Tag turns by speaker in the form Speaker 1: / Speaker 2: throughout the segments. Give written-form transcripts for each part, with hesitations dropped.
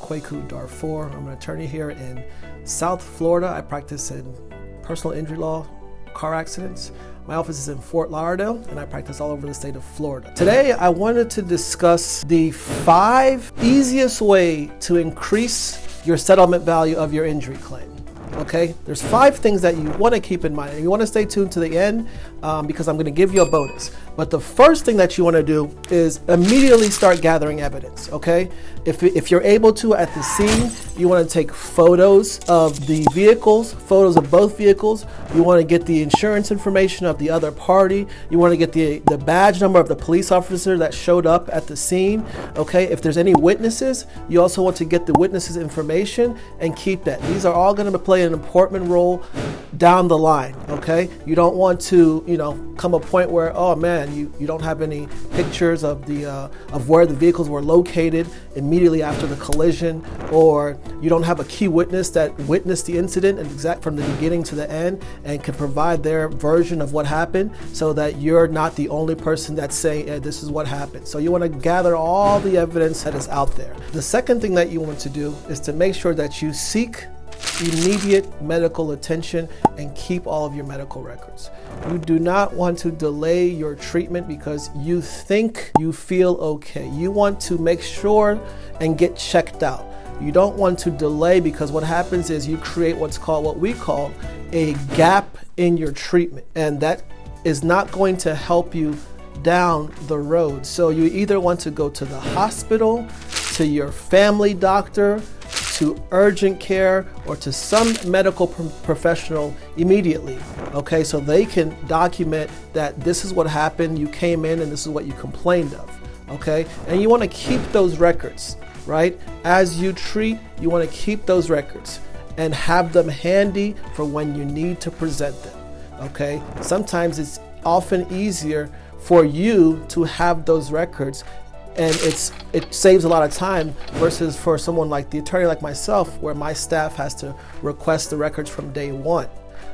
Speaker 1: Kwaku Darfour. I'm an attorney here in South Florida. I practice in personal injury law, car accidents. My office is in Fort Lauderdale, and I practice all over the state of Florida. Today, I wanted to discuss the 5 easiest way to increase your settlement value of your injury claim. Okay, there's 5 things that you want to keep in mind, and you want to stay tuned to the end because I'm going to give you a bonus. But the first thing that you want to do is immediately start gathering evidence. Okay, if you're able to at the scene, you want to take photos of the vehicles, photos of both vehicles. You want to get the insurance information of the other party. You want to get the badge number of the police officer that showed up at the scene. Okay, if there's any witnesses, you also want to get the witnesses' information and keep that. These are all going to play an important role down the line. Okay, you don't want to come a point where, oh man, you don't have any pictures of the of where the vehicles were located immediately after the collision, or you don't have a key witness that witnessed the incident and exact from the beginning to the end and can provide their version of what happened, so that you're not the only person that's saying this is what happened. So you want to gather all the evidence that is out there. The second thing that you want to do is to make sure that you seek immediate medical attention and keep all of your medical records. You do not want to delay your treatment because you think you feel okay. You want to make sure and get checked out. You don't want to delay, because what happens is you create what we call a gap in your treatment, and that is not going to help you down the road. So you either want to go to the hospital, to your family doctor, to urgent care, or to some medical professional immediately, okay? So they can document that this is what happened, you came in and this is what you complained of, okay? And you want to keep those records, right? As you treat, you want to keep those records and have them handy for when you need to present them, okay? Sometimes it's often easier for you to have those records, and it saves a lot of time versus for someone like the attorney like myself, where my staff has to request the records from day one.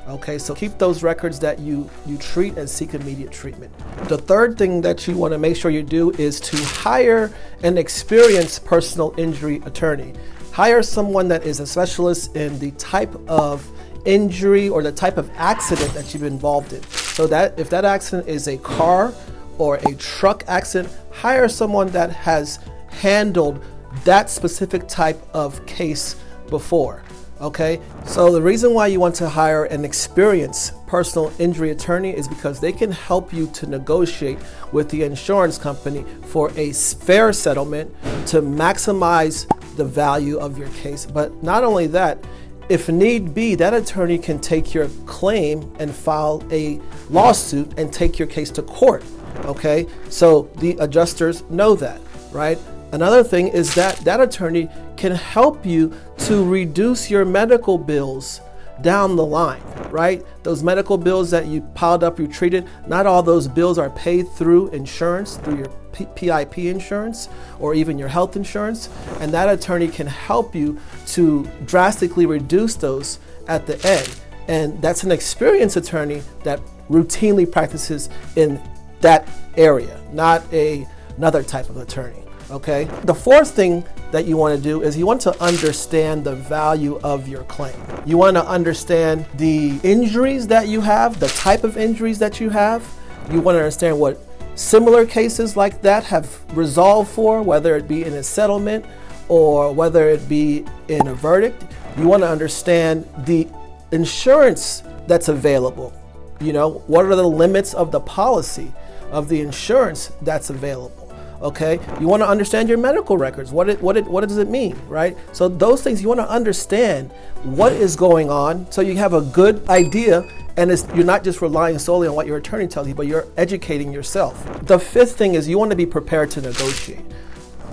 Speaker 1: Okay, so keep those records that you treat and seek immediate treatment. The third thing that you want to make sure you do is to hire an experienced personal injury attorney. Hire someone that is a specialist in the type of injury or the type of accident that you've been involved in. So that if that accident is a car or a truck accident, hire someone that has handled that specific type of case before, okay? So the reason why you want to hire an experienced personal injury attorney is because they can help you to negotiate with the insurance company for a fair settlement to maximize the value of your case. But not only that, if need be, that attorney can take your claim and file a lawsuit and take your case to court. Okay, so the adjusters know that, right? Another thing is that that attorney can help you to reduce your medical bills down the line, right? Those medical bills that you piled up, you treated, not all those bills are paid through insurance, through your PIP insurance or even your health insurance, and that attorney can help you to drastically reduce those at the end. And that's an experienced attorney that routinely practices in that area, not another type of attorney, okay? The fourth thing that you want to do is you want to understand the value of your claim. You want to understand the injuries that you have, the type of injuries that you have. You want to understand what similar cases like that have resolved for, whether it be in a settlement or whether it be in a verdict. You want to understand the insurance that's available. What are the limits of the policy of the insurance that's available? Okay, you want to understand your medical records. What does it mean, right? So those things, you want to understand what is going on, so you have a good idea, and you're not just relying solely on what your attorney tells you, but you're educating yourself. The fifth thing is you want to be prepared to negotiate.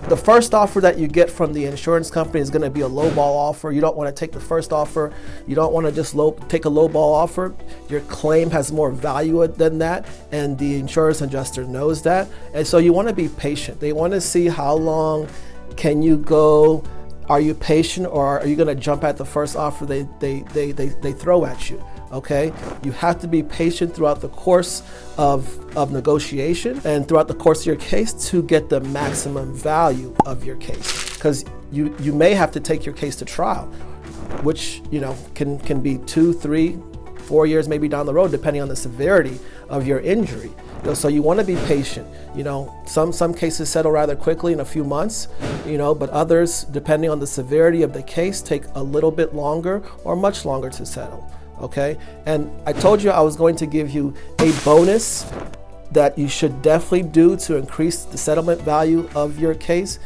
Speaker 1: The first offer that you get from the insurance company is going to be a lowball offer. You don't want to take the first offer. You don't want to just take a lowball offer. Your claim has more value than that, and the insurance adjuster knows that. And so you want to be patient. They want to see how long can you go. Are you patient, or are you going to jump at the first offer they throw at you? Okay, you have to be patient throughout the course of negotiation and throughout the course of your case to get the maximum value of your case, because you may have to take your case to trial, which can be 2, 3, 4 years maybe down the road, depending on the severity of your injury. So you want to be patient. Some cases settle rather quickly in a few months, but others, depending on the severity of the case, take a little bit longer or much longer to settle. Okay, and I told you I was going to give you a bonus that you should definitely do to increase the settlement value of your case,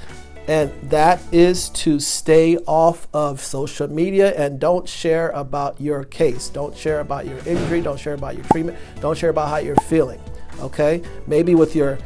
Speaker 1: and that is to stay off of social media and don't share about your case. Don't share about your injury, don't share about your treatment, don't share about how you're feeling. Okay, maybe with your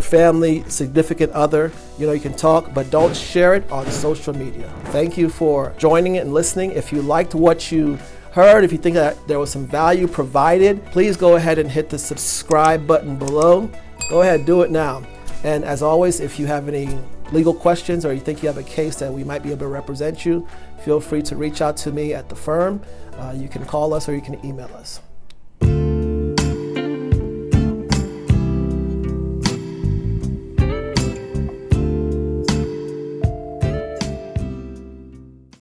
Speaker 1: family, significant other, you can talk, but don't share it on social media. Thank you for joining and listening. If you liked what you heard, if you think that there was some value provided, please go ahead and hit the subscribe button below. Go ahead, do it now. And as always, if you have any legal questions or you think you have a case that we might be able to represent you, feel free to reach out to me at the firm. You can call us or you can email us.